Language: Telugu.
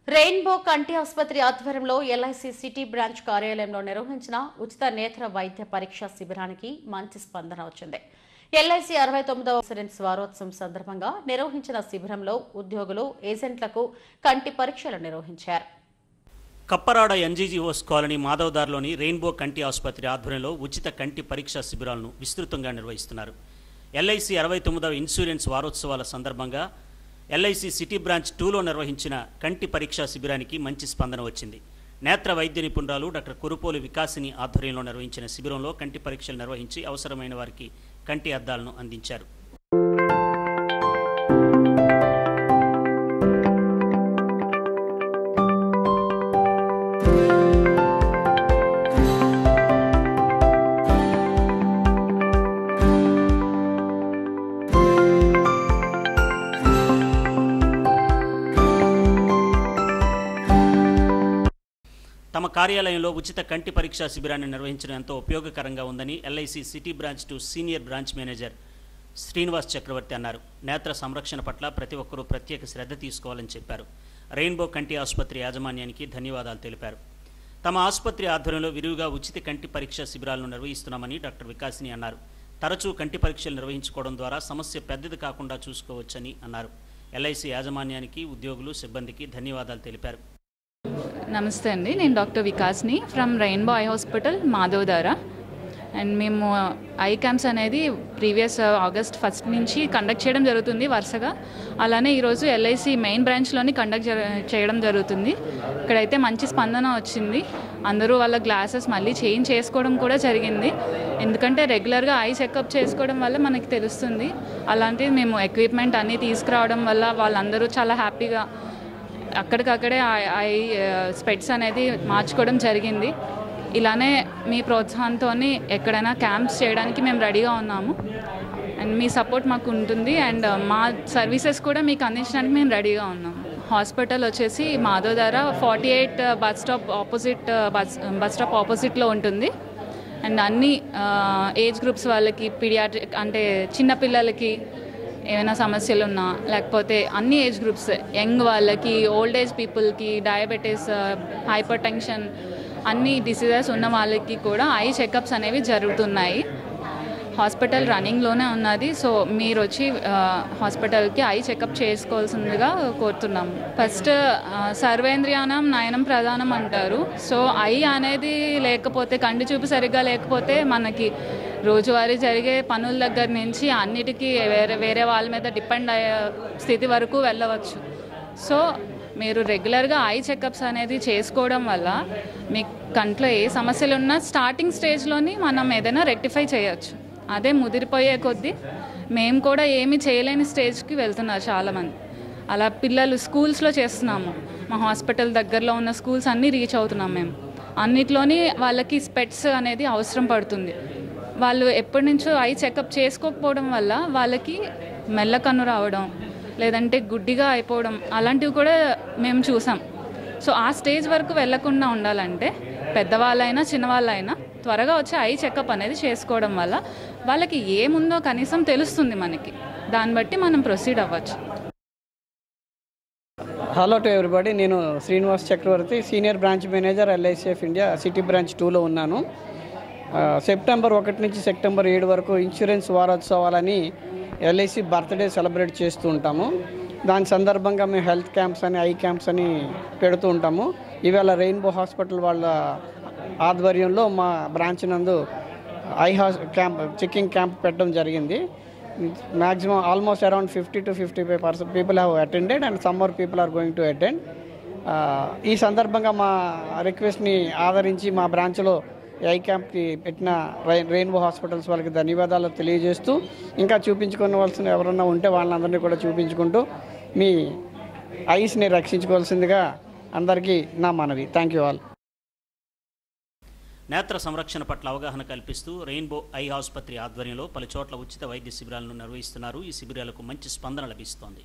రెయిన్బో కంటి ఆసుపత్రి ఆధ్వర్యంలో ఎల్ఐసి సిటీ బ్రాంచ్ కార్యాలయంలో నిర్వహించిన ఉచిత నేత్ర వైద్య పరీక్ష శిబిరానికి మంచి స్పందన వచ్చింది. ఎల్ఐసి 69వ ఇన్సూరెన్స్ వారోత్సవం సందర్భంగా నిర్వహించిన శిబిరంలో ఉద్యోగులు, ఏజెంట్లకు కంటి పరీక్షలు నిర్వహించారు. కప్పరాడ ఎన్జీజీఓస్ కాలనీ మాధవదార్లోని రెయిన్బో కంటి ఆసుపత్రి ఆధ్వర్యంలో ఉచిత కంటి పరీక్ష శిబిరాలను విస్తృతంగా నిర్వహిస్తున్నారు. ఎల్ఐసి 69వ ఇన్సూరెన్స్ వారోత్సవాల సందర్భంగా ఎల్ఐసి సిటీ బ్రాంచ్ 2లో నిర్వహించిన కంటి పరీక్షా శిబిరానికి మంచి స్పందన వచ్చింది. నేత్ర వైద్య నిపుణురాలు డాక్టర్ కురుపోలు వికాసిని ఆధ్వర్యంలో నిర్వహించిన శిబిరంలో కంటి పరీక్షలు నిర్వహించి అవసరమైన వారికి కంటి అద్దాలను అందించారు. తమ కార్యాలయంలో ఉచిత కంటి పరీక్షా శిబిరాన్ని నిర్వహించడం ఎంతో ఉపయోగకరంగా ఉందని LIC city branch 2 senior branch manager Srinivas Chakravarthi అన్నారు. నేత్ర సంరక్షణ పట్ల ప్రతి ఒక్కరూ ప్రత్యేక శ్రద్ధ తీసుకోవాలని చెప్పారు. రెయిన్బో కంటి ఆసుపత్రి యాజమాన్యానికి ధన్యవాదాలు తెలిపారు. తమ ఆసుపత్రి ఆధ్వర్యంలో విరివిగా ఉచిత కంటి పరీక్షా శిబిరాలను నిర్వహిస్తున్నామని డాక్టర్ వికాసిని అన్నారు. తరచూ కంటి పరీక్షలు నిర్వహించుకోవడం ద్వారా సమస్య పెద్దది కాకుండా చూసుకోవచ్చని అన్నారు. ఎల్ఐసి యాజమాన్యానికి, ఉద్యోగులు, సిబ్బందికి ధన్యవాదాలు తెలిపారు. నమస్తే అండి, నేను డాక్టర్ వికాస్ని from rainbow eye hospital Madhavadhara. And మేము ఐ క్యాంప్స్ అనేది ప్రీవియస్ ఆగస్ట్ 1 నుంచి కండక్ట్ చేయడం జరుగుతుంది వరుసగా. అలానే ఈరోజు ఎల్ఐసి మెయిన్ బ్రాంచ్లోని కండక్ట్ చేయడం జరుగుతుంది. ఇక్కడైతే మంచి స్పందన వచ్చింది. అందరూ వాళ్ళ గ్లాసెస్ మళ్ళీ చేంజ్ చేసుకోవడం కూడా జరిగింది. ఎందుకంటే రెగ్యులర్గా ఐ చెకప్ చేసుకోవడం వల్ల మనకి తెలుస్తుంది. అలాంటిది మేము ఎక్విప్మెంట్ అన్నీ తీసుకురావడం వల్ల వాళ్ళందరూ చాలా హ్యాపీగా అక్కడికక్కడే ఐ స్పెట్స్ అనేది మార్చుకోవడం జరిగింది. ఇలానే మీ ప్రోత్సాహంతో ఎక్కడైనా క్యాంప్స్ చేయడానికి మేము రెడీగా ఉన్నాము. అండ్ మీ సపోర్ట్ మాకు ఉంటుంది. అండ్ మా సర్వీసెస్ కూడా మీకు అందించడానికి మేము రెడీగా ఉన్నాము. హాస్పిటల్ వచ్చేసి మాధవదార 48 బస్ స్టాప్ ఆపోజిట్లో ఉంటుంది. అండ్ అన్ని ఏజ్ గ్రూప్స్ వాళ్ళకి, పీడియాట్రిక్ అంటే చిన్నపిల్లలకి ఏమైనా సమస్యలు ఉన్నా, లేకపోతే అన్ని ఏజ్ గ్రూప్స్, యంగ్ వాళ్ళకి, ఓల్డ్ ఏజ్ పీపుల్కి, డయాబెటీస్, హైపర్ టెన్షన్, అన్ని డిసీజెస్ ఉన్న వాళ్ళకి కూడా ఐ చెకప్స్ అనేవి జరుగుతున్నాయి. హాస్పిటల్ రన్నింగ్లోనే ఉన్నది. సో మీరు వచ్చి హాస్పిటల్కి ఐ చెకప్ చేసుకోవాల్సిందిగా కోరుతున్నాము. ఫస్ట్ సర్వేంద్రియానం నయనం ప్రధానం అంటారు. సో ఐ అనేది లేకపోతే, కంటి చూపు సరిగ్గా లేకపోతే మనకి రోజువారీ జరిగే పనుల దగ్గర నుంచి అన్నిటికీ వేరే వాళ్ళ మీద డిపెండ్ అయ్యే స్థితి వరకు వెళ్ళవచ్చు. సో మీరు రెగ్యులర్గా ఐ చెకప్స్ అనేది చేసుకోవడం వల్ల మీ కంట్లో ఏ సమస్యలు ఉన్నా స్టార్టింగ్ స్టేజ్లోని మనం ఏదైనా రెక్టిఫై చేయొచ్చు. అదే ముదిరిపోయే కొద్దీ మేము కూడా ఏమీ చేయలేని స్టేజ్కి వెళ్తున్నారు చాలామంది. అలా పిల్లలు స్కూల్స్లో చేస్తున్నాము. మా హాస్పిటల్ దగ్గరలో ఉన్న స్కూల్స్ అన్నీ రీచ్ అవుతున్నాం మేము. అన్నిట్లోని వాళ్ళకి స్పెట్స్ అనేది అవసరం పడుతుంది. వాళ్ళు ఎప్పటి నుంచో ఐ చెకప్ చేసుకోకపోవడం వల్ల వాళ్ళకి మెల్ల కన్ను రావడం, లేదంటే గుడ్డిగా అయిపోవడం, అలాంటివి కూడా మేము చూసాం. సో ఆ స్టేజ్ వరకు వెళ్లకుండా ఉండాలంటే పెద్దవాళ్ళైనా చిన్నవాళ్ళైనా త్వరగా వచ్చి ఐ చెకప్ అనేది చేసుకోవడం వల్ల వాళ్ళకి ఏముందో కనీసం తెలుస్తుంది మనకి. దాన్ని బట్టి మనం ప్రొసీడ్ అవ్వచ్చు. హలో టు ఎవ్రీబడి, నేను Srinivas Chakravarthi, senior branch manager LIC of India city branch 2లో ఉన్నాను. సెప్టెంబర్ 1 నుంచి సెప్టెంబర్ 7 వరకు ఇన్సూరెన్స్ వారోత్సవాలని ఎల్ఐసి బర్త్డే సెలబ్రేట్ చేస్తూ ఉంటాము. దాని సందర్భంగా మేము హెల్త్ క్యాంప్స్ అని, ఐ క్యాంప్స్ అని పెడుతూ ఉంటాము. ఇవాళ రెయిన్బో హాస్పిటల్ వాళ్ళ ఆధ్వర్యంలో మా బ్రాంచ్ నందు ఐ క్యాంప్, చెకింగ్ క్యాంప్ పెట్టడం జరిగింది. Maximum almost around 50 to 55% people have attended and some more people are going to attend. ఈ సందర్భంగా మా రిక్వెస్ట్ని ఆదరించి మా బ్రాంచ్లో ఐ క్యాంప్కి పెట్టిన రెయిన్బో హాస్పిటల్స్ వాళ్ళకి ధన్యవాదాలు తెలియజేస్తూ, ఇంకా చూపించుకోవాల్సిన ఎవరన్నా ఉంటే వాళ్ళందరినీ కూడా చూపించుకుంటూ మీ ఐస్ని రక్షించుకోవాల్సిందిగా అందరికీ నా మనవి. Thank you all. నేత్ర సంరక్షణ పట్ల అవగాహన కల్పిస్తూ రెయిన్బో ఐ ఆసుపత్రి ఆధ్వర్యంలో పలు చోట్ల ఉచిత వైద్య శిబిరాలను నిర్వహిస్తున్నారు. ఈ శిబిరాలకు మంచి స్పందన లభిస్తోంది.